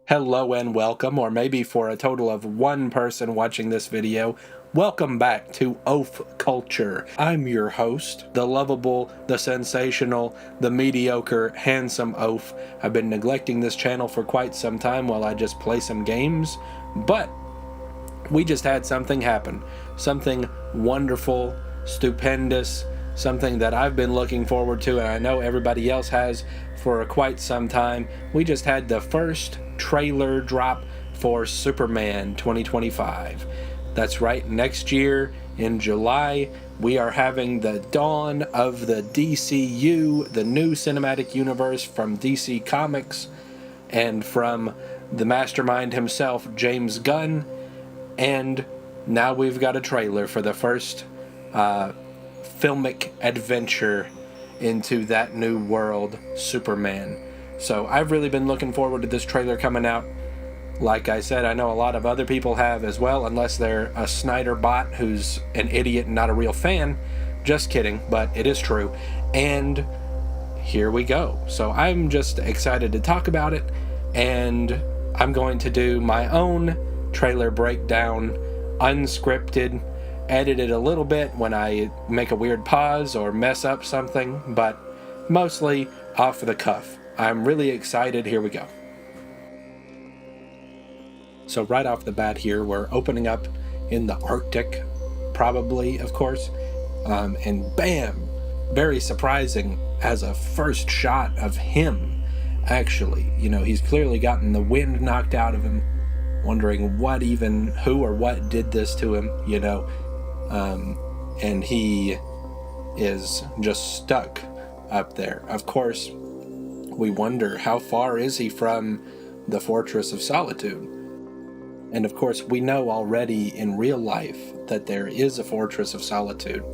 Hello and welcome, or maybe for a total of one person watching this video, welcome back to Oaf Culture. I'm your host, the lovable, the sensational, the mediocre, handsome Oaf. I've been neglecting this channel for quite some time while I just play some games, but we just had something happen. Something wonderful, stupendous, something that I've been looking forward to, and I know everybody else has for quite some time. We just had the first trailer drop for Superman 2025. That's right, next year in July, we are having the dawn of the DCU, the new cinematic universe from DC Comics, and from the mastermind himself, James Gunn. And now we've got a trailer for the first filmic adventure into that new world, Superman. So I've really been looking forward to this trailer coming out. Like I said, I know a lot of other people have as well, unless they're a Snyder bot who's an idiot and not a real fan. Just kidding, but it is true. And here we go. So I'm just excited to talk about it, and I'm going to do my own trailer breakdown, unscripted, edited a little bit when I make a weird pause or mess up something, but mostly off the cuff. I'm really excited. Here we go. So right off the bat here, we're opening up in the Arctic, probably, of course, and bam, very surprising as a first shot of him, actually. You know, he's clearly gotten the wind knocked out of him, wondering who or what did this to him, you know. And he is just stuck up there. Of course, we wonder, how far is he from the Fortress of Solitude? And of course, we know already in real life that there is a Fortress of Solitude.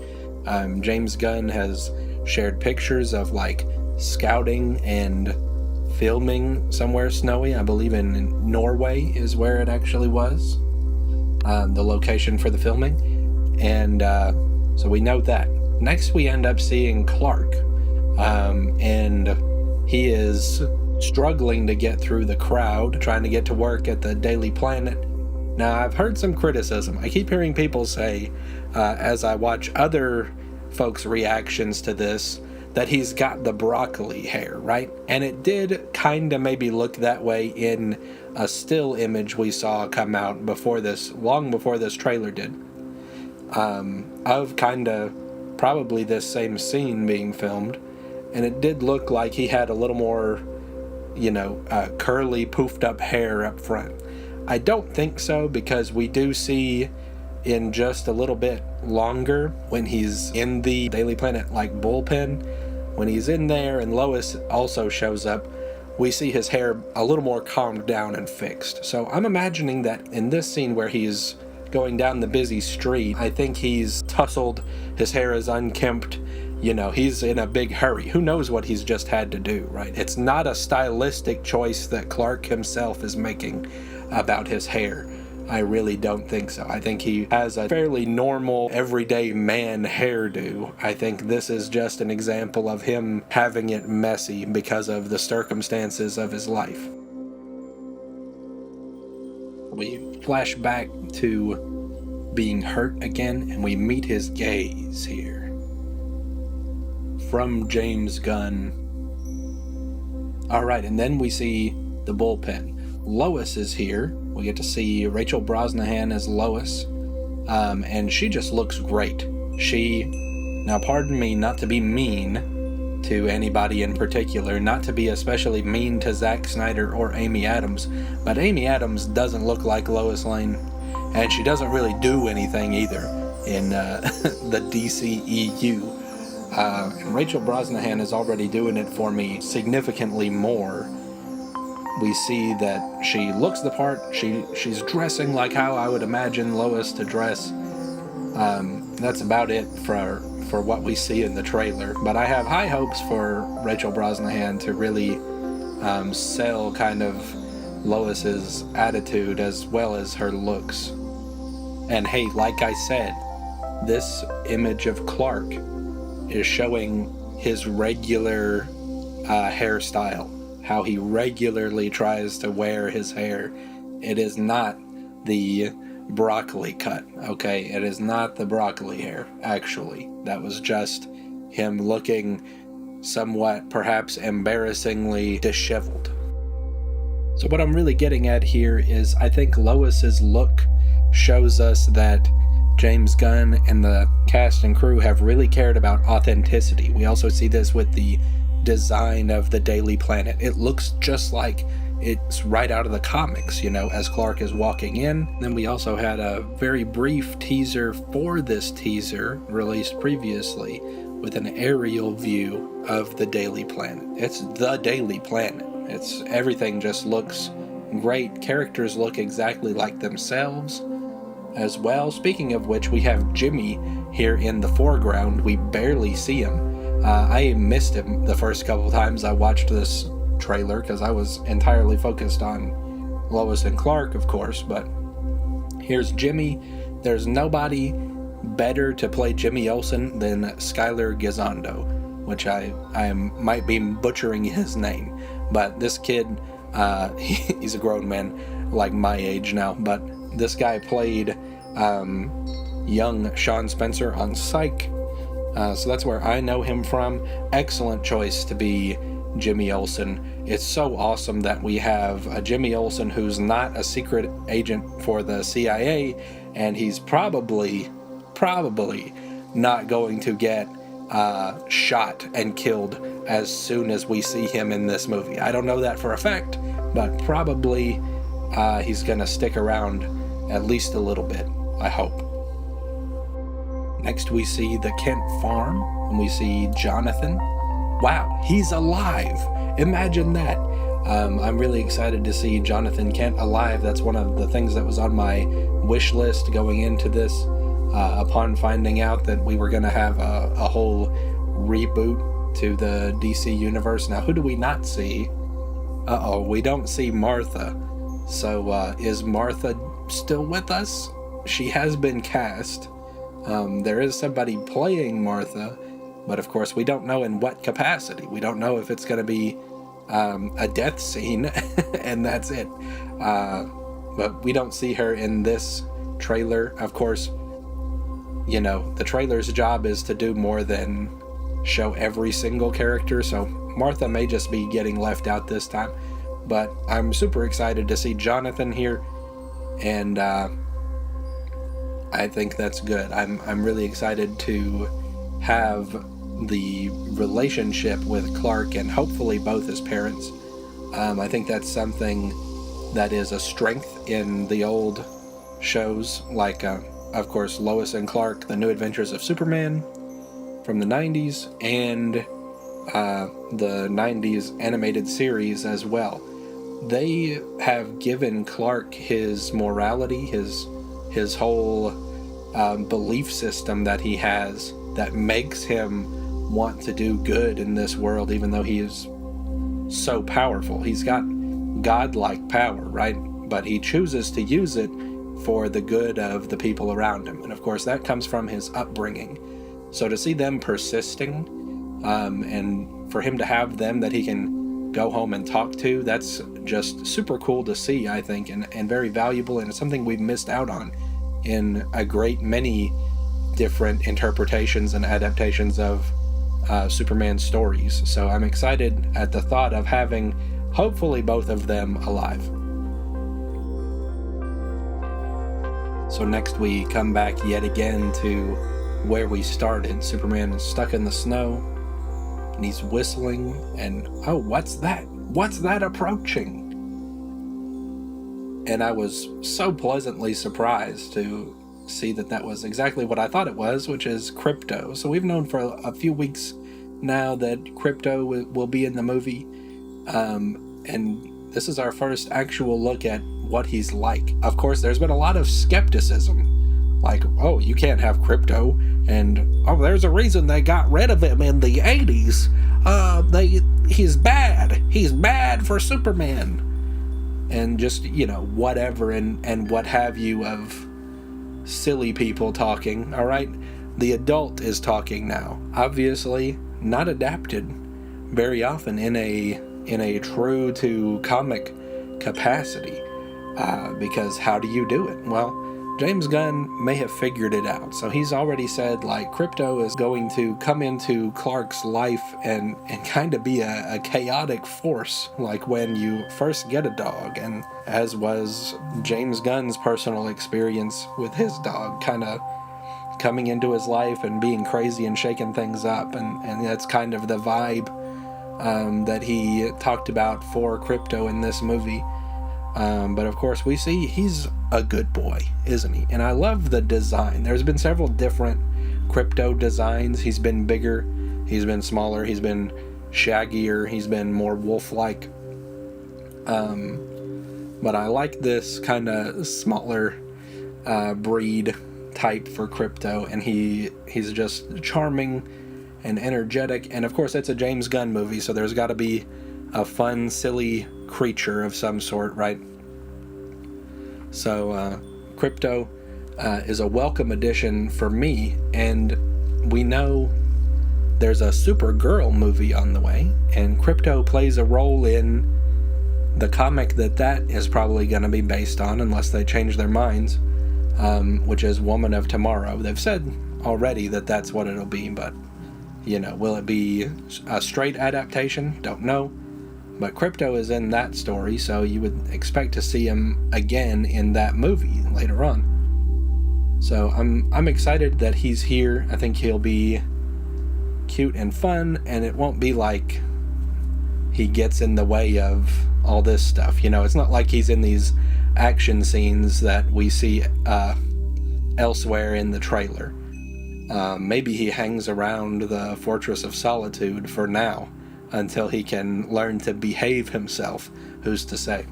James Gunn has shared pictures of like scouting and filming somewhere snowy. I believe in Norway is where it actually was, the location for the filming. And so we know that. Next, we end up seeing Clark, and he is struggling to get through the crowd, trying to get to work at the Daily Planet. Now, I've heard some criticism. I keep hearing people say, as I watch other folks' reactions to this, that he's got the broccoli hair, right? And it did kind of maybe look that way in a still image we saw come out long before this trailer did. Of kind of probably this same scene being filmed, and it did look like he had a little more, curly, poofed up hair up front. I don't think so, because we do see in just a little bit longer when he's in the Daily Planet bullpen, when he's in there and Lois also shows up, we see his hair a little more calmed down and fixed. So I'm imagining that in this scene where he's going down the busy street, I think he's tousled, his hair is unkempt, he's in a big hurry. Who knows what he's just had to do, right? It's not a stylistic choice that Clark himself is making about his hair. I really don't think so. I think he has a fairly normal, everyday man hairdo. I think this is just an example of him having it messy because of the circumstances of his life. We flash back to being hurt again, and we meet his gaze here. From James Gunn. Alright, and then we see the bullpen. Lois is here. We get to see Rachel Brosnahan as Lois, and she just looks great. Now pardon me not to be mean to anybody in particular, not to be especially mean to Zack Snyder or Amy Adams, but Amy Adams doesn't look like Lois Lane, and she doesn't really do anything either in the DCEU. And Rachel Brosnahan is already doing it for me significantly more. We see that she looks the part. She's dressing like how I would imagine Lois to dress. That's about it for what we see in the trailer. But I have high hopes for Rachel Brosnahan to really sell kind of Lois's attitude as well as her looks. And hey, like I said, this image of Clark is showing his regular hairstyle, how he regularly tries to wear his hair. It is not the broccoli cut, okay? It is not the broccoli hair, actually. That was just him looking somewhat, perhaps embarrassingly disheveled. So what I'm really getting at here is I think Lois's look shows us that James Gunn and the cast and crew have really cared about authenticity. We also see this with the design of the Daily Planet. It looks just like it's right out of the comics, you know, as Clark is walking in. Then we also had a very brief teaser for this teaser released previously with an aerial view of the Daily Planet. It's the Daily Planet. It's everything just looks great. Characters look exactly like themselves as well. Speaking of which, we have Jimmy here in the foreground. We barely see him. I missed him the first couple times I watched this trailer because I was entirely focused on Lois and Clark, of course, but here's Jimmy. There's nobody better to play Jimmy Olsen than Skylar Gisondo, which I might be butchering his name. But this kid, he's a grown man, like my age now, but this guy played young Sean Spencer on Psych, so that's where I know him from. Excellent choice to be Jimmy Olsen. It's so awesome that we have a Jimmy Olsen who's not a secret agent for the CIA, and he's probably not going to get shot and killed as soon as we see him in this movie. I don't know that for a fact, but probably he's gonna stick around at least a little bit, I hope. Next we see the Kent farm, and we see Jonathan. Wow, he's alive! Imagine that. I'm really excited to see Jonathan Kent alive. That's one of the things that was on my wish list going into this, upon finding out that we were going to have a whole reboot to the DC universe. Now, who do we not see? We don't see Martha. So, is Martha still with us? She has been cast. There is somebody playing Martha, but of course we don't know in what capacity. We don't know if it's going to be a death scene, and that's it. But we don't see her in this trailer. Of course, you know, the trailer's job is to do more than show every single character, so Martha may just be getting left out this time. But I'm super excited to see Jonathan here, and I think that's good. I'm really excited to have the relationship with Clark and hopefully both his parents. I think that's something that is a strength in the old shows, like of course Lois and Clark, The New Adventures of Superman from the 90s, and the 90s animated series as well. They have given Clark his morality, his whole belief system that he has that makes him want to do good in this world, even though he is so powerful. He's got godlike power, right? But he chooses to use it for the good of the people around him. And of course, that comes from his upbringing. So to see them persisting, and for him to have them that he can go home and talk to, that's just super cool to see, I think, and very valuable, and it's something we've missed out on in a great many different interpretations and adaptations of Superman stories. So I'm excited at the thought of having hopefully both of them alive. So next we come back yet again to where we started. Superman is stuck in the snow, and he's whistling, and oh, what's that? What's that approaching? And I was so pleasantly surprised to see that was exactly what I thought it was, which is Crypto. So we've known for a few weeks now that Crypto will be in the movie, and this is our first actual look at what he's like. Of course, there's been a lot of skepticism, like, oh, you can't have Crypto, and oh, there's a reason they got rid of him in the 80s. He's bad for Superman, and just, you know, whatever and what have you of silly people talking. All right, the adult is talking now, obviously not adapted very often in a in a true to comic capacity. Because how do you do it? Well, James Gunn may have figured it out. So he's already said, like, Krypto is going to come into Clark's life and kind of be a chaotic force, like when you first get a dog, and as was James Gunn's personal experience with his dog, kind of coming into his life and being crazy and shaking things up, and that's kind of the vibe that he talked about for Krypto in this movie. But of course we see he's a good boy, isn't he? And I love the design. There's been several different Krypto designs. He's been bigger, he's been smaller, he's been shaggier, he's been more wolf-like. But I like this kind of smaller breed type for Krypto, and he's just charming and energetic. And of course it's a James Gunn movie, so there's got to be a fun, silly creature of some sort, right? So Krypto is a welcome addition for me, and we know there's a Supergirl movie on the way, and Krypto plays a role in the comic that is probably going to be based on, unless they change their minds, which is Woman of Tomorrow. They've said already that that's what it'll be, but, you know, will it be a straight adaptation? Don't know. But Krypto is in that story, so you would expect to see him again in that movie later on. So I'm excited that he's here. I think he'll be cute and fun, and it won't be like he gets in the way of all this stuff. You know, it's not like he's in these action scenes that we see elsewhere in the trailer. Maybe he hangs around the Fortress of Solitude for now, until he can learn to behave himself, who's to say.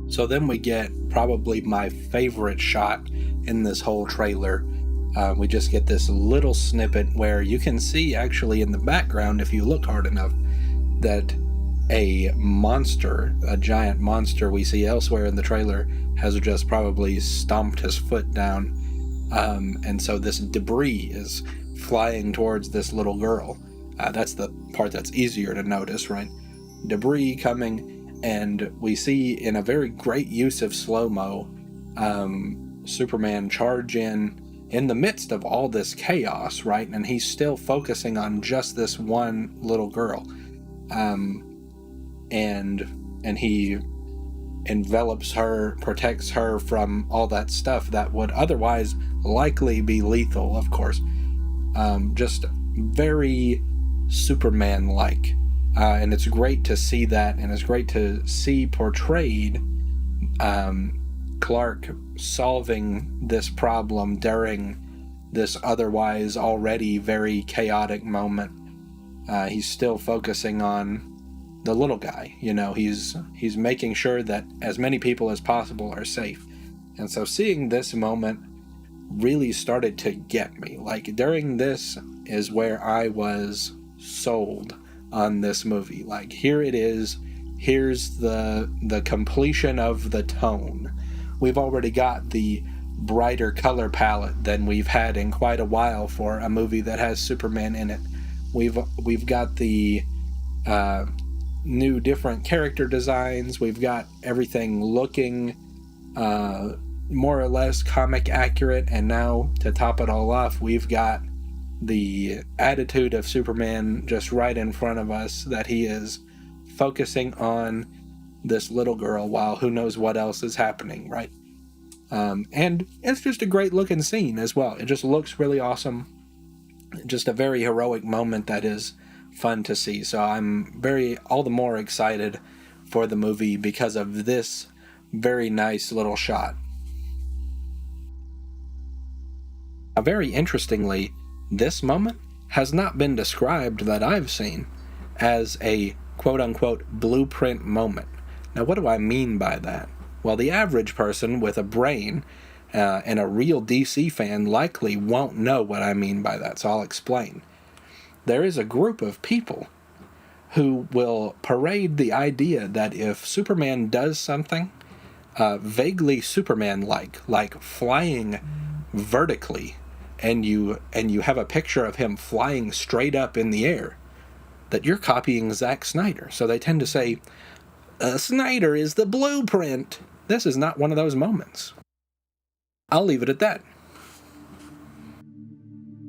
So then we get probably my favorite shot in this whole trailer. We just get this little snippet where you can see actually in the background, if you look hard enough, that a monster, a giant monster we see elsewhere in the trailer, has just probably stomped his foot down. And so this debris is flying towards this little girl. That's the part that's easier to notice, right? Debris coming, and we see in a very great use of slow-mo, Superman charge in the midst of all this chaos, right? And he's still focusing on just this one little girl. And he envelops her, protects her from all that stuff that would otherwise likely be lethal, of course. Just very Superman-like, and it's great to see that, and it's great to see portrayed Clark solving this problem during this otherwise already very chaotic moment. He's still focusing on the little guy. You know, he's making sure that as many people as possible are safe. And so seeing this moment really started to get me. Like, during this is where I was sold on this movie. Like, here it is, here's the completion of the tone. We've already got the brighter color palette than we've had in quite a while for a movie that has Superman in it. We've got the new different character designs. We've got everything looking more or less comic accurate, and now to top it all off, we've got the attitude of Superman just right in front of us, that he is focusing on this little girl while who knows what else is happening, right? And it's just a great looking scene as well. It just looks really awesome. Just a very heroic moment that is fun to see. So I'm all the more excited for the movie because of this very nice little shot. Very interestingly, this moment has not been described that I've seen as a quote-unquote blueprint moment. Now, what do I mean by that? Well, the average person with a brain and a real DC fan likely won't know what I mean by that, so I'll explain. There is a group of people who will parade the idea that if Superman does something vaguely Superman-like flying vertically, and you have a picture of him flying straight up in the air, that you're copying Zack Snyder. So they tend to say, Snyder is the blueprint. This is not one of those moments. I'll leave it at that.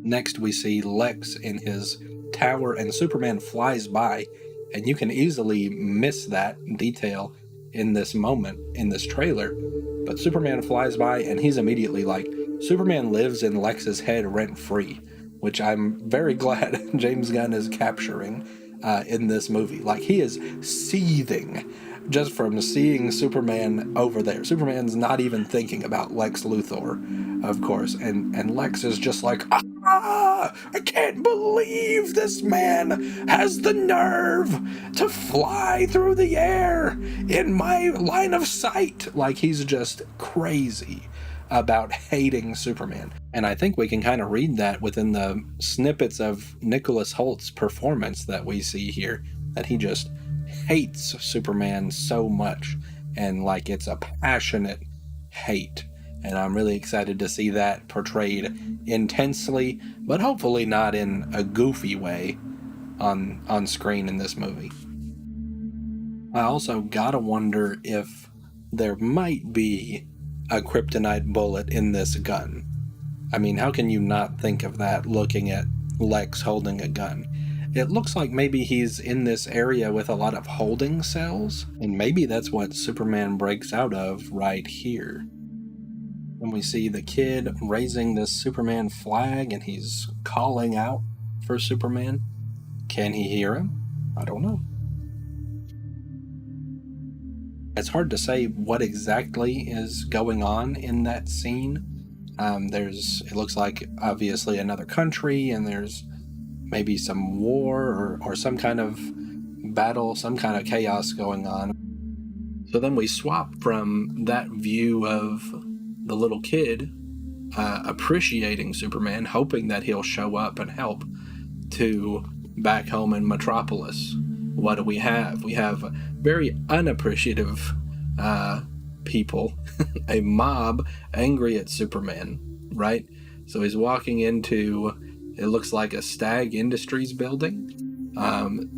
Next, we see Lex in his tower, and Superman flies by, and you can easily miss that detail in this moment, in this trailer. But Superman flies by, and he's immediately like, Superman lives in Lex's head rent-free, which I'm very glad James Gunn is capturing in this movie. Like, he is seething just from seeing Superman over there. Superman's not even thinking about Lex Luthor, of course, and Lex is just like, I can't believe this man has the nerve to fly through the air in my line of sight. Like, he's just crazy about hating Superman. And I think we can kind of read that within the snippets of Nicholas Holt's performance that we see here, that he just hates Superman so much, and like it's a passionate hate. And I'm really excited to see that portrayed intensely, but hopefully not in a goofy way on screen in this movie. I also gotta wonder if there might be a kryptonite bullet in this gun. I mean, how can you not think of that looking at Lex holding a gun? It looks like maybe he's in this area with a lot of holding cells, and maybe that's what Superman breaks out of right here. And we see the kid raising this Superman flag, and he's calling out for Superman. Can he hear him? I don't know. It's hard to say what exactly is going on in that scene. It looks like obviously another country, and there's maybe some war or some kind of battle, some kind of chaos going on. So then we swap from that view of the little kid appreciating Superman, hoping that he'll show up and help, to back home in Metropolis. What do we have? We have very unappreciative people, a mob angry at Superman, right? So he's walking into, it looks like a Stag Industries building.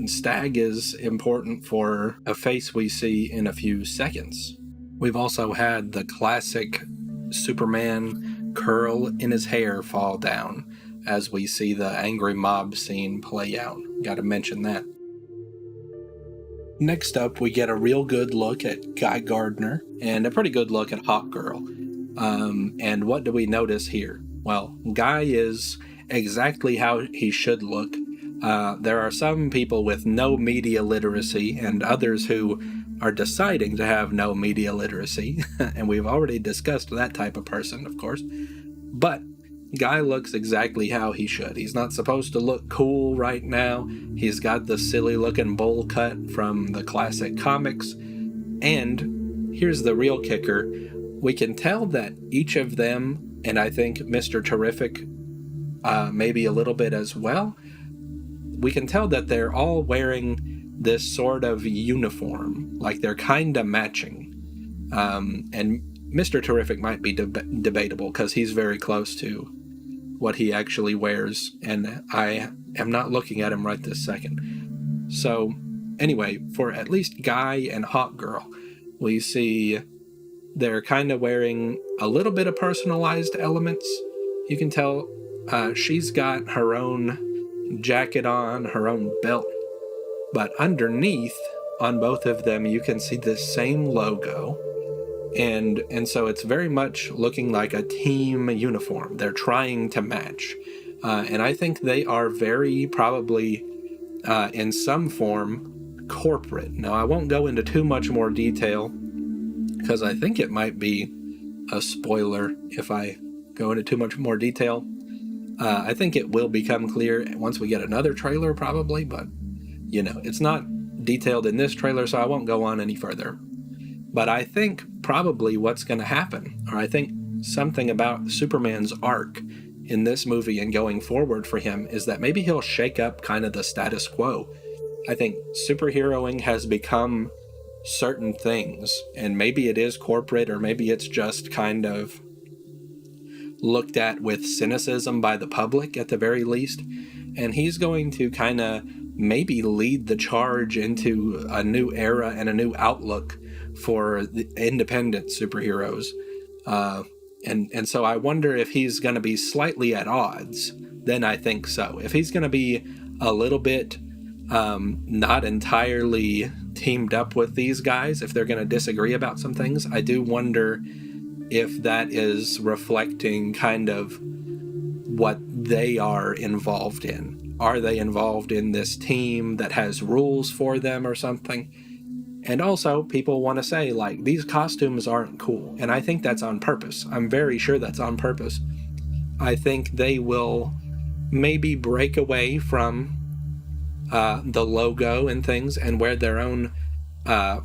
Stag is important for a face we see in a few seconds. We've also had the classic Superman curl in his hair fall down as we see the angry mob scene play out. Gotta mention that. Next up, we get a real good look at Guy Gardner and a pretty good look at Hawkgirl. And what do we notice here? Well, Guy is exactly how he should look. There are some people with no media literacy and others who are deciding to have no media literacy. And we've already discussed that type of person, of course. But Guy looks exactly how he should. He's not supposed to look cool right now. He's got the silly looking bowl cut from the classic comics. And here's the real kicker. We can tell that each of them, and I think Mr. Terrific maybe a little bit as well, we can tell that they're all wearing this sort of uniform, like they're kind of matching. And Mr. Terrific might be debatable because he's very close to what he actually wears, and I am not looking at him right this second. So anyway, for at least Guy and Hawkgirl, we see they're kind of wearing a little bit of personalized elements. You can tell she's got her own jacket on, her own belt, but underneath on both of them you can see the same logo. And so it's very much looking like a team uniform. They're trying to match. And I think they are very probably, in some form, corporate. Now, I won't go into too much more detail because I think it might be a spoiler if I go into too much more detail. I think it will become clear once we get another trailer probably, but, it's not detailed in this trailer, so I won't go on any further. But I think probably what's going to happen, or I think something about Superman's arc in this movie and going forward for him, is that maybe he'll shake up kind of the status quo. I think superheroing has become certain things, and maybe it is corporate, or maybe it's just kind of looked at with cynicism by the public at the very least. And he's going to kind of maybe lead the charge into a new era and a new outlook for the independent superheroes. And so I wonder if he's going to be slightly at odds. Then I think so. If he's going to be a little bit not entirely teamed up with these guys, if they're going to disagree about some things, I do wonder if that is reflecting kind of what they are involved in. Are they involved in this team that has rules for them or something? And also, people want to say, like, these costumes aren't cool. And I think that's on purpose. I'm very sure that's on purpose. I think they will maybe break away from the logo and things and wear their own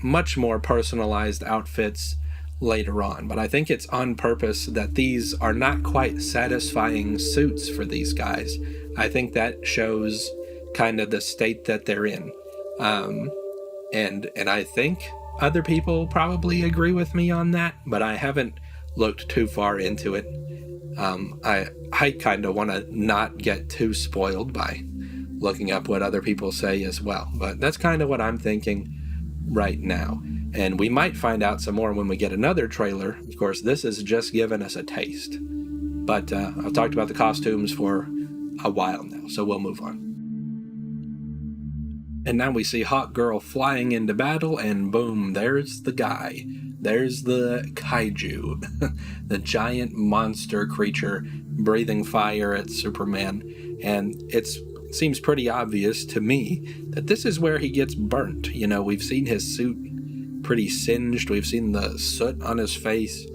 much more personalized outfits later on. But I think it's on purpose that these are not quite satisfying suits for these guys. I think that shows kind of the state that they're in. And I think other people probably agree with me on that, but I haven't looked too far into it. I kind of want to not get too spoiled by looking up what other people say as well. But that's kind of what I'm thinking right now. And we might find out some more when we get another trailer. Of course, this has just given us a taste. But I've talked about the costumes for a while now, so we'll move on. And now we see Hawk Girl flying into battle, and boom, there's the guy. There's the kaiju, the giant monster creature breathing fire at Superman. And it seems pretty obvious to me that this is where he gets burnt. You know, we've seen his suit pretty singed. We've seen the soot on his face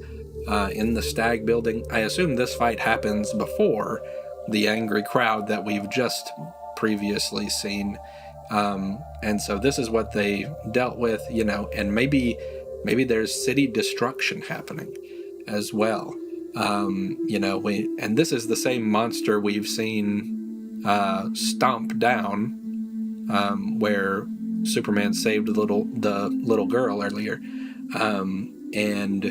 in the Stag building. I assume this fight happens before the angry crowd that we've just previously seen. And so this is what they dealt with, you know, and maybe there's city destruction happening as well. You know, and this is the same monster we've seen stomp down where Superman saved the little girl earlier. And,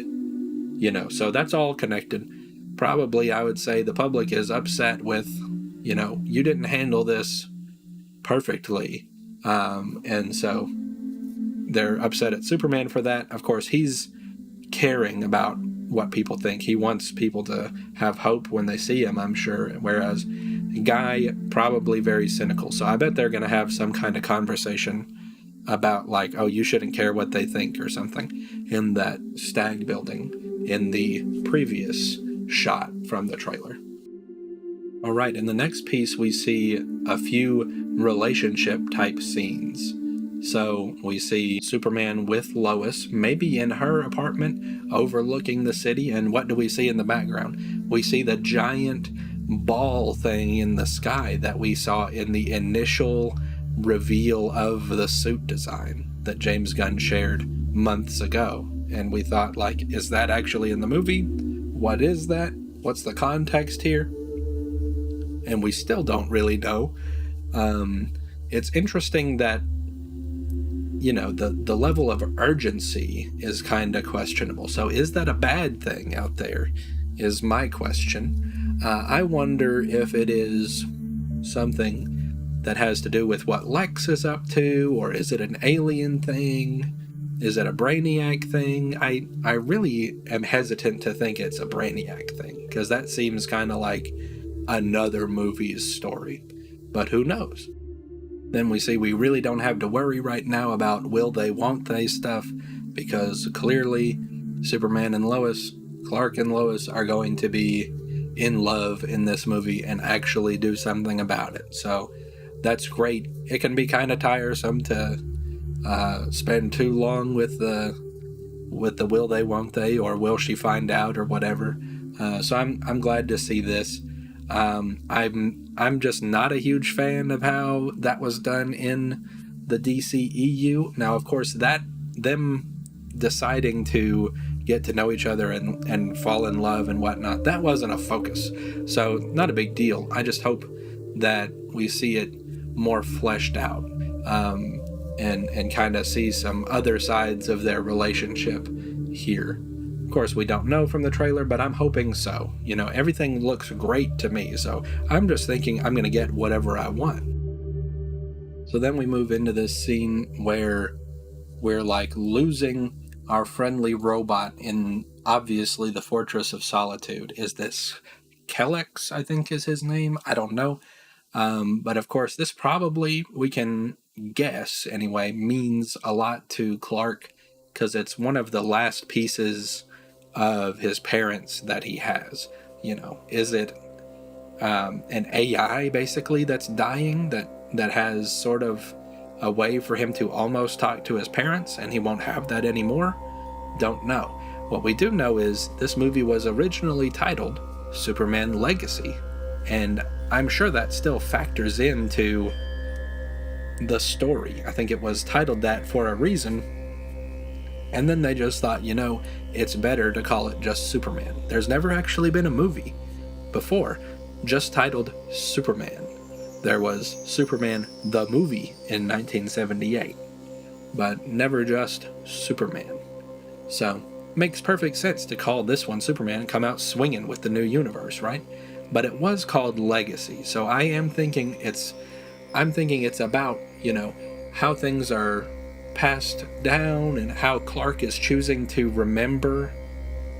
you know, so that's all connected. Probably, I would say the public is upset with, you know, you didn't handle this perfectly. And so they're upset at Superman for that. Of course, he's caring about what people think. He wants people to have hope when they see him, I'm sure. Whereas Guy, probably very cynical. So I bet they're going to have some kind of conversation about, like, oh, you shouldn't care what they think or something in that Stag building in the previous shot from the trailer. All right, in the next piece, we see a few relationship type scenes. So we see Superman with Lois, maybe in her apartment overlooking the city. And what do we see in the background? We see the giant ball thing in the sky that we saw in the initial reveal of the suit design that James Gunn shared months ago. And we thought, like, is that actually in the movie? What is that? What's the context here? And we still don't really know. It's interesting that, you know, the level of urgency is kind of questionable. So is that a bad thing out there, is my question. I wonder if it is something that has to do with what Lex is up to, or is it an alien thing? Is it a Brainiac thing? I really am hesitant to think it's a Brainiac thing, because that seems kind of like another movie's story. But who knows? Then we see we really don't have to worry right now about will they, won't they stuff, because clearly Superman and Lois, Clark and Lois, are going to be in love in this movie and actually do something about it. So that's great. It can be kind of tiresome to spend too long with the will they, won't they, or will she find out, or whatever. So I'm glad to see this. I'm just not a huge fan of how that was done in the DCEU. Now, of course, them deciding to get to know each other and fall in love and whatnot, that wasn't a focus. So not a big deal. I just hope that we see it more fleshed out, and kind of see some other sides of their relationship here. Of course, we don't know from the trailer, but I'm hoping so. You know, everything looks great to me, so I'm just thinking I'm going to get whatever I want. So then we move into this scene where we're like losing our friendly robot in obviously the Fortress of Solitude. Is this Kellex, I think is his name? I don't know. But of course, this probably, we can guess anyway, means a lot to Clark because it's one of the last pieces of his parents that he has. Is it an AI basically that's dying that has sort of a way for him to almost talk to his parents and he won't have that anymore? Don't know. What we do know is this movie was originally titled Superman Legacy, and I'm sure that still factors into the story. I think it was titled that for a reason, and then they just thought, it's better to call it just Superman. There's never actually been a movie before just titled Superman. There was Superman the movie in 1978, but never just Superman. So, makes perfect sense to call this one Superman and come out swinging with the new universe, right? But it was called Legacy, so I'm thinking it's about, how things are passed down and how Clark is choosing to remember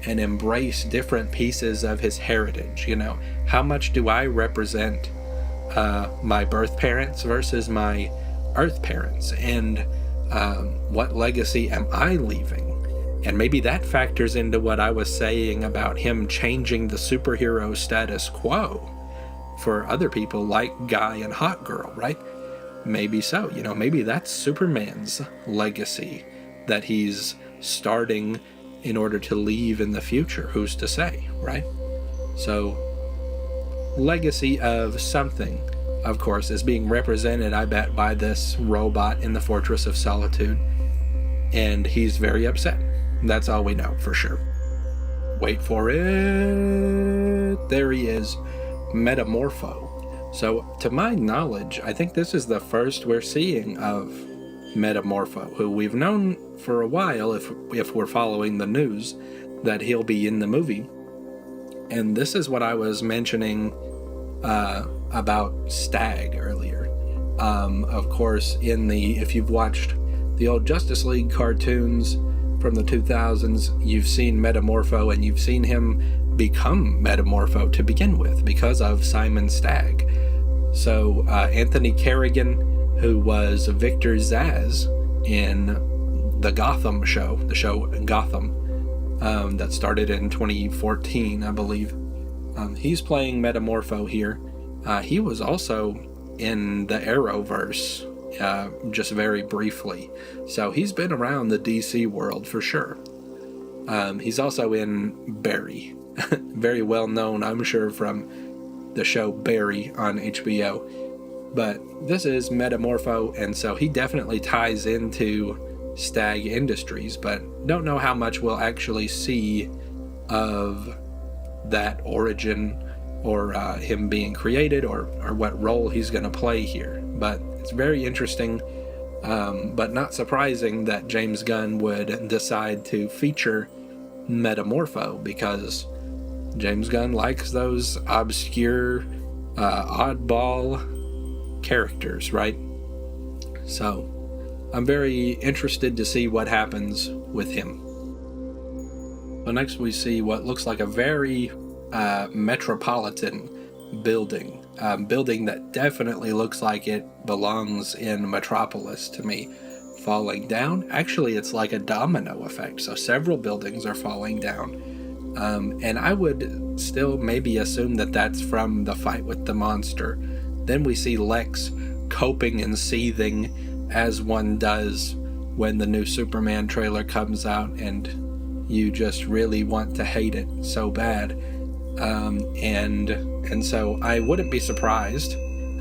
and embrace different pieces of his heritage. How much do I represent my birth parents versus my earth parents, and what legacy am I leaving? And maybe that factors into what I was saying about him changing the superhero status quo for other people like Guy and Hot Girl, right? Maybe so. Maybe that's Superman's legacy that he's starting in order to leave in the future. Who's to say, right? So, legacy of something, of course, is being represented, I bet, by this robot in the Fortress of Solitude. And he's very upset. That's all we know for sure. Wait for it. There he is, Metamorpho. So, to my knowledge, I think this is the first we're seeing of Metamorpho, who we've known for a while, if we're following the news, that he'll be in the movie. And this is what I was mentioning about Stag earlier. Of course, if you've watched the old Justice League cartoons from the 2000s, you've seen Metamorpho, and you've seen him become Metamorpho to begin with because of Simon Stagg. So Anthony Carrigan, who was Victor Zsasz in the Gotham show, the show Gotham, that started in 2014, I believe. He's playing Metamorpho here. He was also in the Arrowverse, just very briefly. So he's been around the DC world for sure. He's also in Barry, very well known, I'm sure, from the show Barry on HBO. But this is Metamorpho, and so he definitely ties into Stag Industries, but don't know how much we'll actually see of that origin or him being created or what role he's going to play here. But it's very interesting, but not surprising that James Gunn would decide to feature Metamorpho, because James Gunn likes those obscure, oddball characters, right? So I'm very interested to see what happens with him. So next we see what looks like a very metropolitan building. Building that definitely looks like it belongs in Metropolis to me. Falling down. Actually, it's like a domino effect, so several buildings are falling down. And I would still maybe assume that that's from the fight with the monster. Then we see Lex coping and seething as one does when the new Superman trailer comes out, and you just really want to hate it so bad. And so I wouldn't be surprised.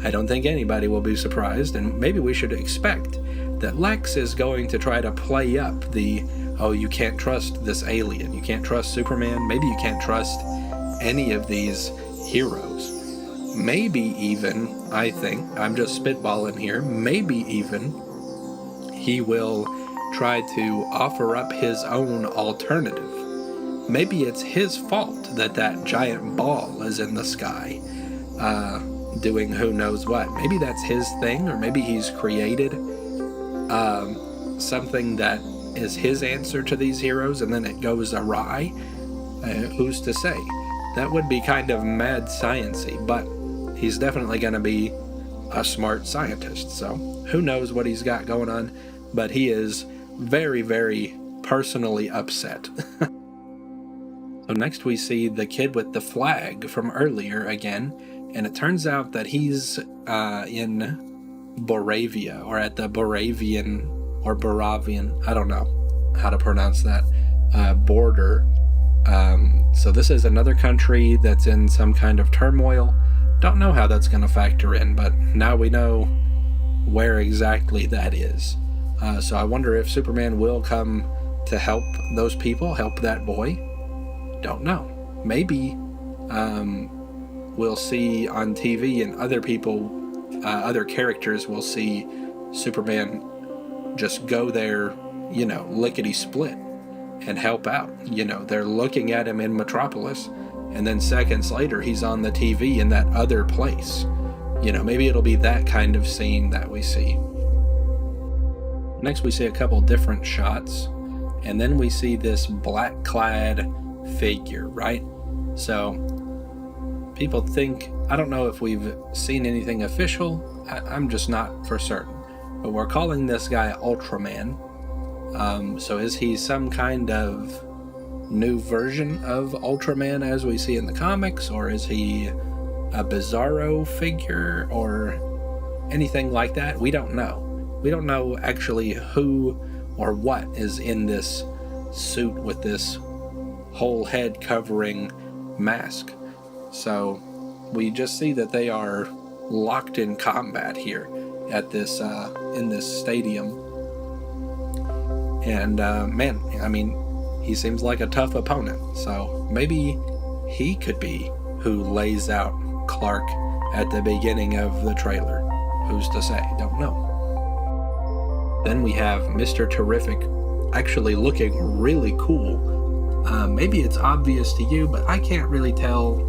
I don't think anybody will be surprised, and maybe we should expect that Lex is going to try to play up the, oh, you can't trust this alien, you can't trust Superman, maybe you can't trust any of these heroes. Maybe even, I think, I'm just spitballing here, maybe even he will try to offer up his own alternative. Maybe it's his fault that giant ball is in the sky. doing who knows what. Maybe that's his thing, or maybe he's created something that is his answer to these heroes, and then it goes awry. Who's to say? That would be kind of mad science-y, but he's definitely going to be a smart scientist, so who knows what he's got going on, but he is very, very personally upset. So next we see the kid with the flag from earlier again, and it turns out that he's in Boravia, or at the Boravian, or Boravian, I don't know how to pronounce that, border. So this is another country that's in some kind of turmoil. Don't know how that's going to factor in, but now we know where exactly that is. So I wonder if Superman will come to help those people, help that boy. Don't know. Maybe we'll see on TV, and other people, other characters will see Superman just go there, lickety-split and help out. They're looking at him in Metropolis, and then seconds later he's on the TV in that other place. Maybe it'll be that kind of scene that we see. Next we see a couple different shots, and then we see this black-clad figure, right? So people think, I don't know if we've seen anything official, I'm just not for certain, but we're calling this guy Ultraman. So is he some kind of new version of Ultraman as we see in the comics, or is he a Bizarro figure or anything like that? We don't know. We don't know actually who or what is in this suit with this whole head covering mask. So we just see that they are locked in combat here at this in this stadium. And man, I mean, he seems like a tough opponent, so maybe he could be who lays out Clark at the beginning of the trailer. Who's to say? Don't know. Then we have Mr. Terrific actually looking really cool. Maybe it's obvious to you, but I can't really tell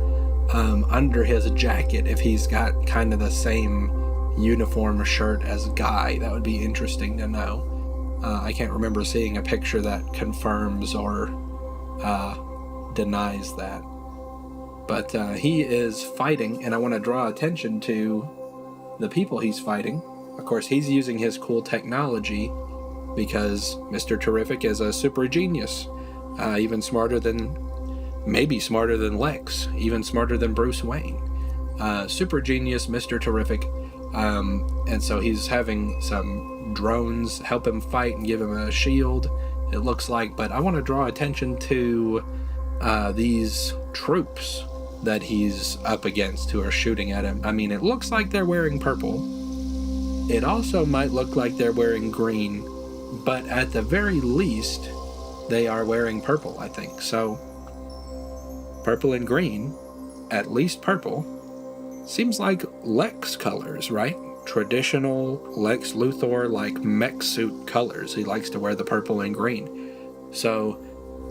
under his jacket if he's got kind of the same uniform shirt as Guy. That would be interesting to know. I can't remember seeing a picture that confirms or denies that. But he is fighting, and I want to draw attention to the people he's fighting. Of course, he's using his cool technology because Mr. Terrific is a super genius. Even smarter than Lex, even smarter than Bruce Wayne. Super genius, Mr. Terrific. And so he's having some drones help him fight and give him a shield, it looks like. But I want to draw attention to these troops that he's up against who are shooting at him. I mean, it looks like they're wearing purple. It also might look like they're wearing green, but at the very least, they are wearing purple, I think. So, purple and green, at least purple, seems like Lex colors, right? Traditional Lex Luthor, like mech suit colors. He likes to wear the purple and green. So,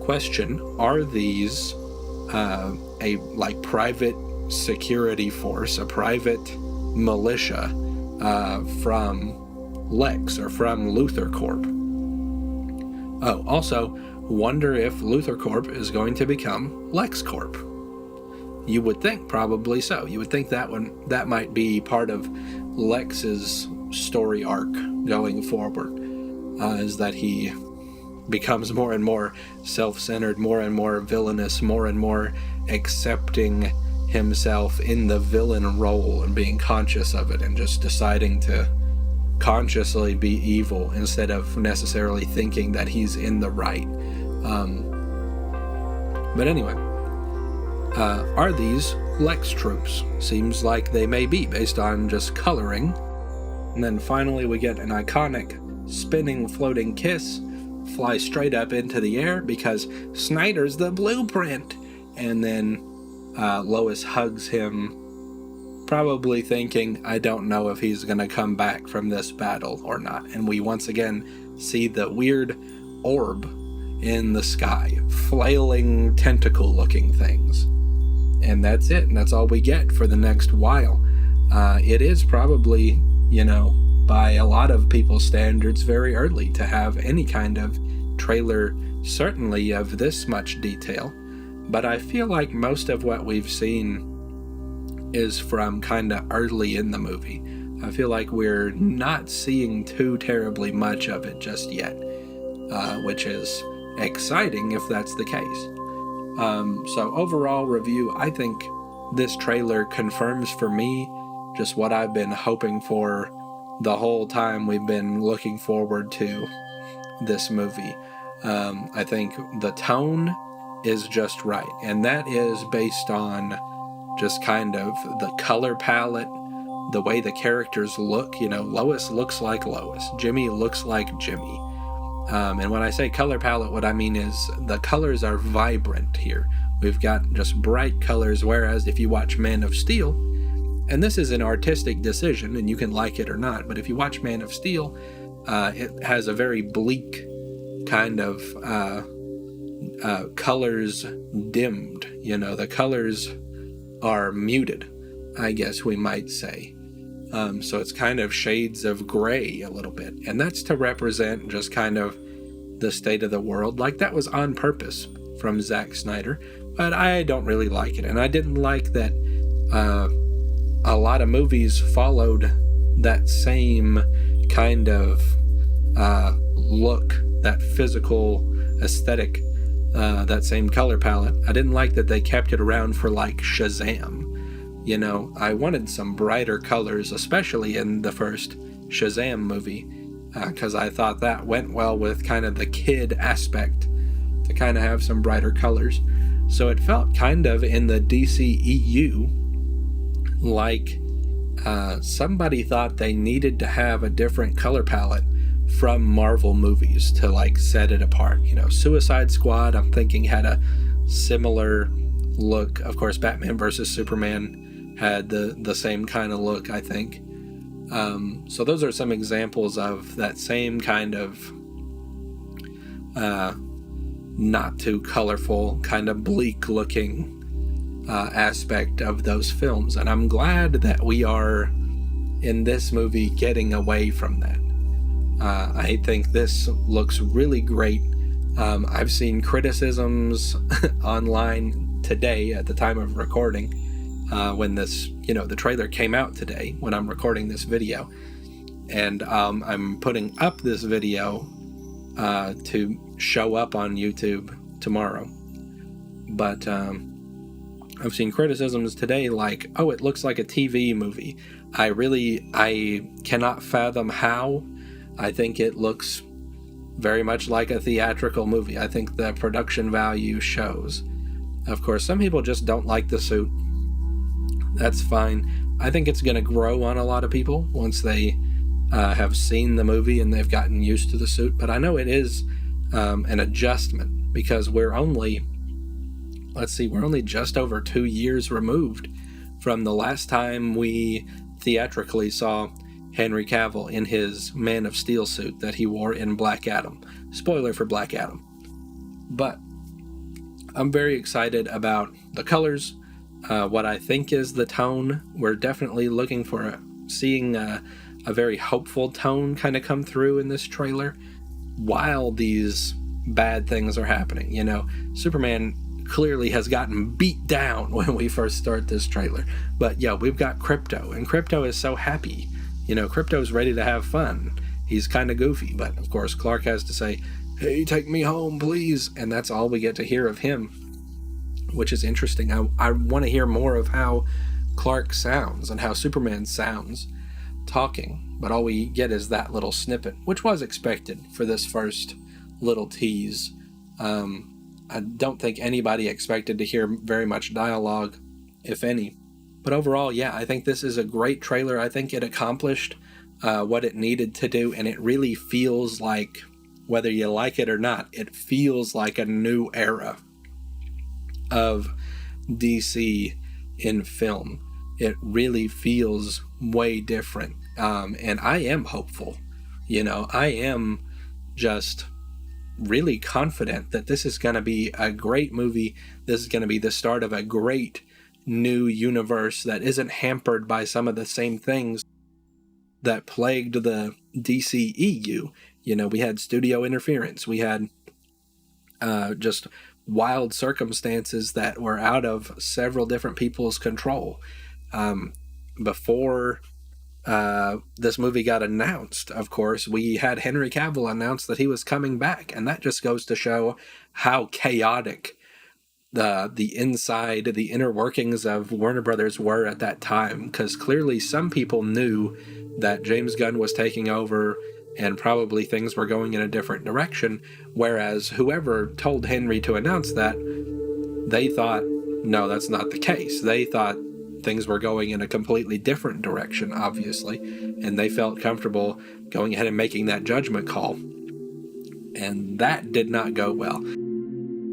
question, are these a like private security force, a private militia from Lex or from Luthor Corp? Oh, also, wonder if Luthor Corp is going to become Lex Corp. You would think probably so. You would think that might be part of Lex's story arc going forward, is that he becomes more and more self-centered, more and more villainous, more and more accepting himself in the villain role and being conscious of it and just deciding to consciously be evil instead of necessarily thinking that he's in the right. But anyway, are these Lex troops? Seems like they may be based on just coloring. And then finally we get an iconic spinning floating kiss, fly straight up into the air because Snyder's the blueprint. And then Lois hugs him, probably thinking, I don't know if he's going to come back from this battle or not. And we once again see the weird orb in the sky, flailing tentacle looking things. And that's it, and that's all we get for the next while. it is probably, by a lot of people's standards, very early to have any kind of trailer, certainly of this much detail. But I feel like most of what we've seen is from kind of early in the movie. I feel like we're not seeing too terribly much of it just yet, which is exciting if that's the case. So overall review, I think this trailer confirms for me just what I've been hoping for the whole time we've been looking forward to this movie. I think the tone is just right, and that is based on just kind of the color palette, the way the characters look. Lois looks like Lois, Jimmy looks like Jimmy. And when I say color palette, what I mean is the colors are vibrant here. We've got just bright colors, whereas if you watch Man of Steel, and this is an artistic decision, and you can like it or not, but if you watch Man of Steel, it has a very bleak kind of colors dimmed. The colors are muted, I guess we might say. So it's kind of shades of gray a little bit. And that's to represent just kind of the state of the world. Like, that was on purpose from Zack Snyder, but I don't really like it. And I didn't like that a lot of movies followed that same kind of look, that physical aesthetic, that same color palette. I didn't like that they kept it around for like Shazam. I wanted some brighter colors, especially in the first Shazam movie, because I thought that went well with kind of the kid aspect, to kind of have some brighter colors. So it felt kind of in the DCEU like somebody thought they needed to have a different color palette from Marvel movies to like set it apart. Suicide Squad, I'm thinking, had a similar look. Of course, Batman vs. Superman had the same kind of look, I think. So those are some examples of that same kind of not too colorful, kind of bleak looking aspect of those films. And I'm glad that we are in this movie getting away from that. I think this looks really great. I've seen criticisms online today at the time of recording, when this, the trailer came out today when I'm recording this video. And I'm putting up this video to show up on YouTube tomorrow. But I've seen criticisms today like, oh, it looks like a TV movie. I cannot fathom how. I think it looks very much like a theatrical movie. I think the production value shows. Of course, some people just don't like the suit. That's fine. I think it's going to grow on a lot of people once they have seen the movie and they've gotten used to the suit. But I know it is an adjustment, because we're only just over 2 years removed from the last time we theatrically saw Henry Cavill in his Man of Steel suit that he wore in Black Adam. Spoiler for Black Adam. But I'm very excited about the colors, what I think is the tone. We're definitely looking for seeing a very hopeful tone kind of come through in this trailer while these bad things are happening. Superman clearly has gotten beat down when we first start this trailer. But yeah, we've got Crypto, and Crypto is so happy. Crypto's ready to have fun. He's kind of goofy, but of course Clark has to say, "Hey, take me home, please." And that's all we get to hear of him, which is interesting. I want to hear more of how Clark sounds and how Superman sounds talking, but all we get is that little snippet, which was expected for this first little tease. I don't think anybody expected to hear very much dialogue, if any. But overall, yeah, I think this is a great trailer. I think it accomplished what it needed to do, and it really feels like, whether you like it or not, it feels like a new era of DC in film. It really feels way different. And I am hopeful. I am just really confident that this is going to be a great movie. This is going to be the start of a great new universe that isn't hampered by some of the same things that plagued the DCEU. We had studio interference. We had just wild circumstances that were out of several different people's control. Before this movie got announced, of course, we had Henry Cavill announce that he was coming back, and that just goes to show how chaotic the inner workings of Warner Brothers were at that time, because clearly some people knew that James Gunn was taking over and probably things were going in a different direction, whereas whoever told Henry to announce that, they thought, no, that's not the case. They thought things were going in a completely different direction, obviously, and they felt comfortable going ahead and making that judgment call. And that did not go well.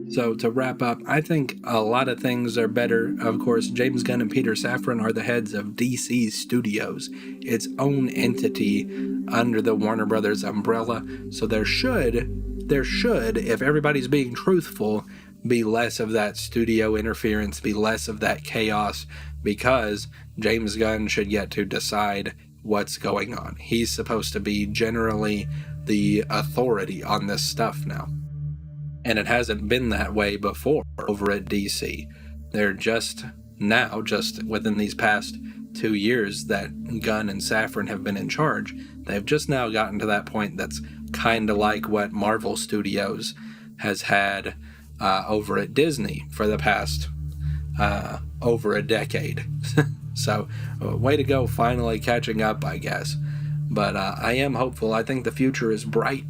So to wrap up, I think a lot of things are better. Of course, James Gunn and Peter Safran are the heads of DC Studios, its own entity under the Warner Brothers umbrella. So there should, if everybody's being truthful, be less of that studio interference, be less of that chaos, because James Gunn should get to decide what's going on. He's supposed to be generally the authority on this stuff now. And it hasn't been that way before over at DC. They're just within these past 2 years that Gunn and Safran have been in charge, they've just now gotten to that point that's kind of like what Marvel Studios has had over at Disney for the past over a decade. So, way to go, finally catching up, I guess. But I am hopeful. I think the future is bright.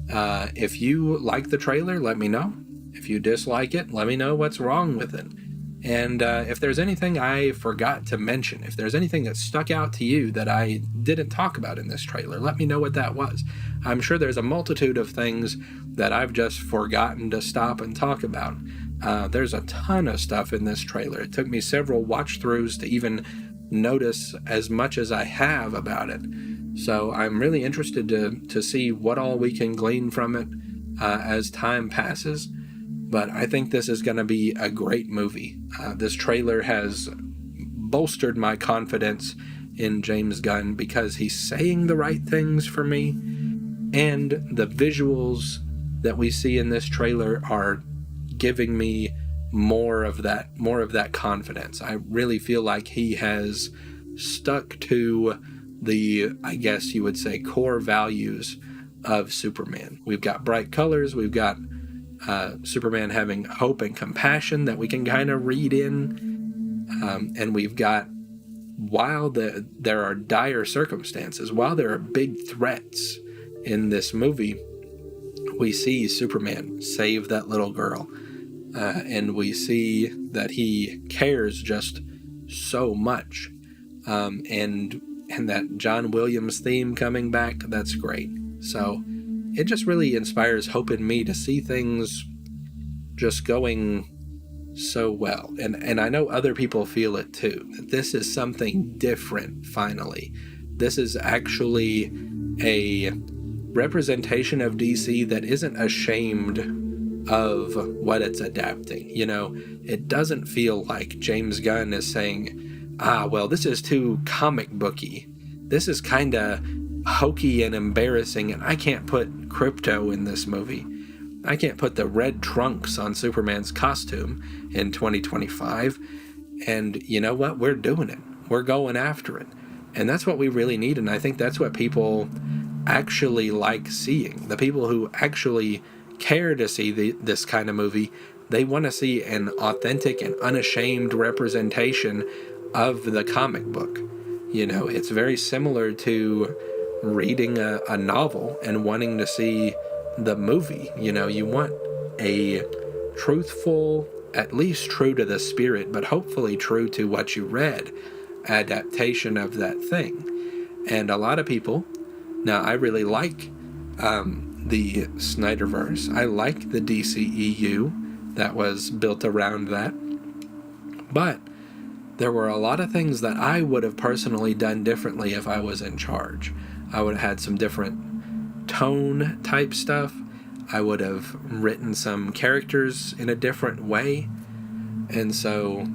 If you like the trailer, let me know. If you dislike it, let me know what's wrong with it. And if there's anything I forgot to mention, if there's anything that stuck out to you that I didn't talk about in this trailer, let me know what that was. I'm sure there's a multitude of things that I've just forgotten to stop and talk about. There's a ton of stuff in this trailer. It took me several watch-throughs to even notice as much as I have about it. So I'm really interested to see what all we can glean from it as time passes. But I think this is going to be a great movie. This trailer has bolstered my confidence in James Gunn because he's saying the right things for me. And the visuals that we see in this trailer are giving me more of that confidence. I really feel like he has stuck to the, I guess you would say, core values of Superman. We've got bright colors, we've got Superman having hope and compassion that we can kind of read in, and we've got, while there are dire circumstances, while there are big threats in this movie, we see Superman save that little girl, and we see that he cares just so much, and that John Williams theme coming back, that's great. So it just really inspires hope in me to see things just going so well. And I know other people feel it too, that this is something different finally. This is actually a representation of DC that isn't ashamed of what it's adapting. It doesn't feel like James Gunn is saying, well, this is too comic booky. This is kind of hokey and embarrassing, and I can't put Krypto in this movie. I can't put the red trunks on Superman's costume in 2025. And you know what? We're doing it. We're going after it. And that's what we really need, and I think that's what people actually like seeing. The people who actually care to see this kind of movie, they want to see an authentic and unashamed representation of the comic book. It's very similar to reading a novel and wanting to see the movie. You want a truthful, at least true to the spirit, but hopefully true to what you read, adaptation of that thing. And a lot of people, now I really like the Snyderverse. I like the DCEU that was built around that. But there were a lot of things that I would have personally done differently if I was in charge. I would have had some different tone type stuff. I would have written some characters in a different way. And so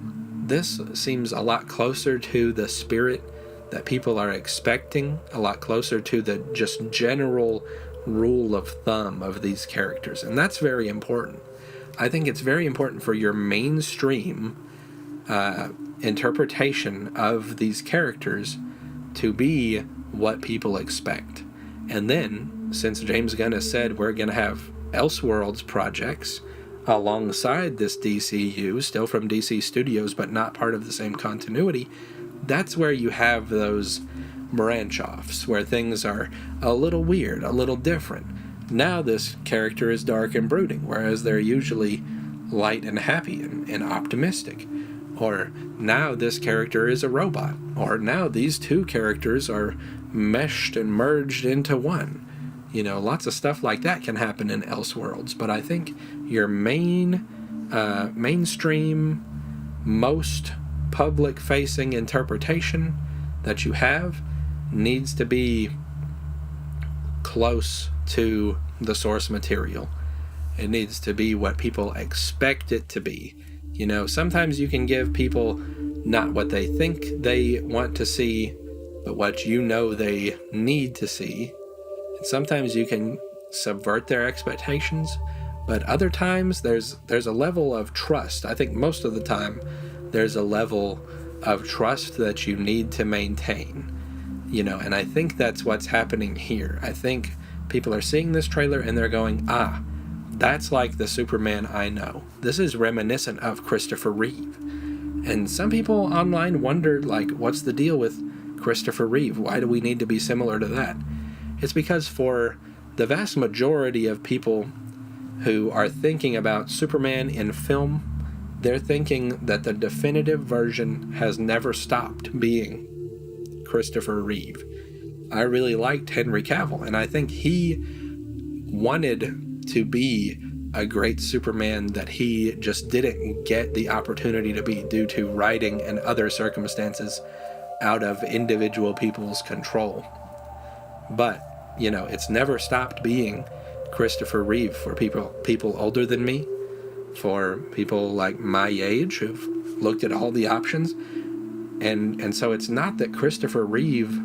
this seems a lot closer to the spirit that people are expecting, a lot closer to the just general rule of thumb of these characters. And that's very important. I think it's very important for your mainstream interpretation of these characters to be what people expect. And then, since James Gunn has said we're going to have Elseworlds projects alongside this DCU, still from DC Studios, but not part of the same continuity, that's where you have those branch-offs, where things are a little weird, a little different. Now this character is dark and brooding, whereas they're usually light and happy and optimistic. Or now this character is a robot. Or now these two characters are meshed and merged into one. You know, lots of stuff like that can happen in Elseworlds. But I think your mainstream, most public-facing interpretation that you have needs to be close to the source material. It needs to be what people expect it to be. You know, sometimes you can give people not what they think they want to see, but what you know they need to see. And sometimes you can subvert their expectations, but other times there's a level of trust. I think most of the time there's a level of trust that you need to maintain. You know, and I think that's what's happening here. I think people are seeing this trailer and they're going, that's like the Superman I know. This is reminiscent of Christopher Reeve. And some people online wondered, like, what's the deal with Christopher Reeve? Why do we need to be similar to that? It's because for the vast majority of people who are thinking about Superman in film, they're thinking that the definitive version has never stopped being Christopher Reeve. I really liked Henry Cavill, and I think he wanted to be a great Superman that he just didn't get the opportunity to be due to writing and other circumstances out of individual people's control. But, you know, it's never stopped being Christopher Reeve for people older than me, for people like my age who've looked at all the options. And so it's not that Christopher Reeve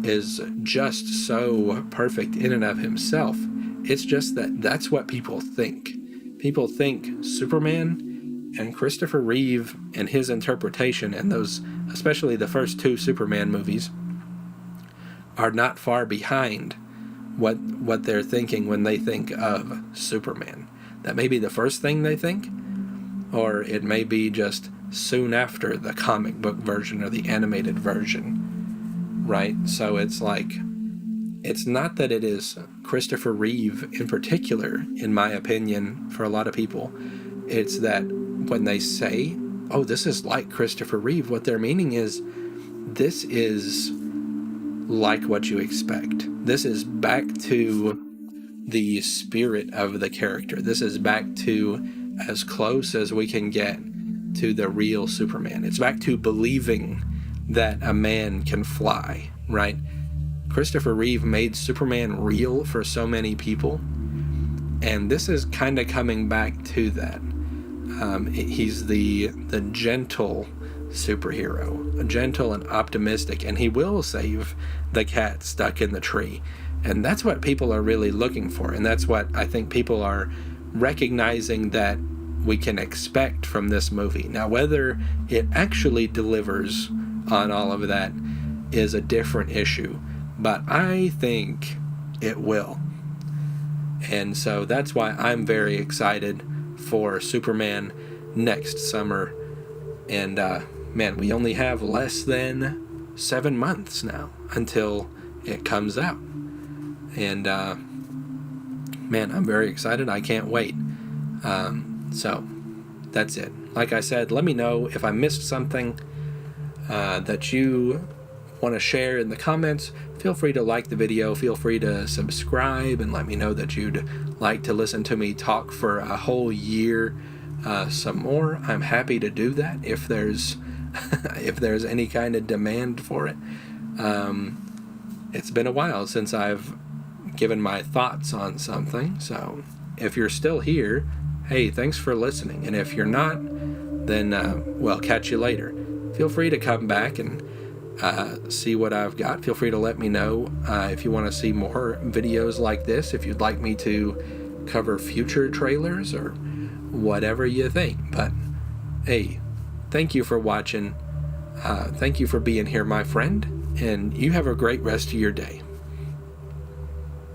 is just so perfect in and of himself. It's just that that's what people think. People think Superman and Christopher Reeve and his interpretation, and those, especially the first two Superman movies, are not far behind what they're thinking when they think of Superman. That may be the first thing they think, or it may be just soon after the comic book version or the animated version, right? So it's like, it's not that it is Christopher Reeve in particular, in my opinion, for a lot of people. It's that when they say, oh, this is like Christopher Reeve, what they're meaning is, this is like what you expect. This is back to the spirit of the character. This is back to as close as we can get to the real Superman. It's back to believing that a man can fly, right? Christopher Reeve made Superman real for so many people, and this is kind of coming back to that. He's the gentle superhero, gentle and optimistic, and he will save the cat stuck in the tree. And that's what people are really looking for, and that's what I think people are recognizing that we can expect from this movie. Now, whether it actually delivers on all of that is a different issue, but I think it will. And so that's why I'm very excited for Superman next summer. And man, we only have less than 7 months now until it comes out. And man, I'm very excited. I can't wait. So that's it. Like I said, let me know if I missed something that you want to share in the comments. Feel free to like the video. Feel free to subscribe and let me know that you'd like to listen to me talk for a whole year some more. I'm happy to do that if there's if there's any kind of demand for it. It's been a while since I've given my thoughts on something, so if you're still here, hey, thanks for listening. And if you're not, then, well, catch you later. Feel free to come back and see what I've got. Feel free to let me know if you want to see more videos like this, if you'd like me to cover future trailers or whatever you think. But hey, thank you for watching. Thank you for being here, my friend, and you have a great rest of your day.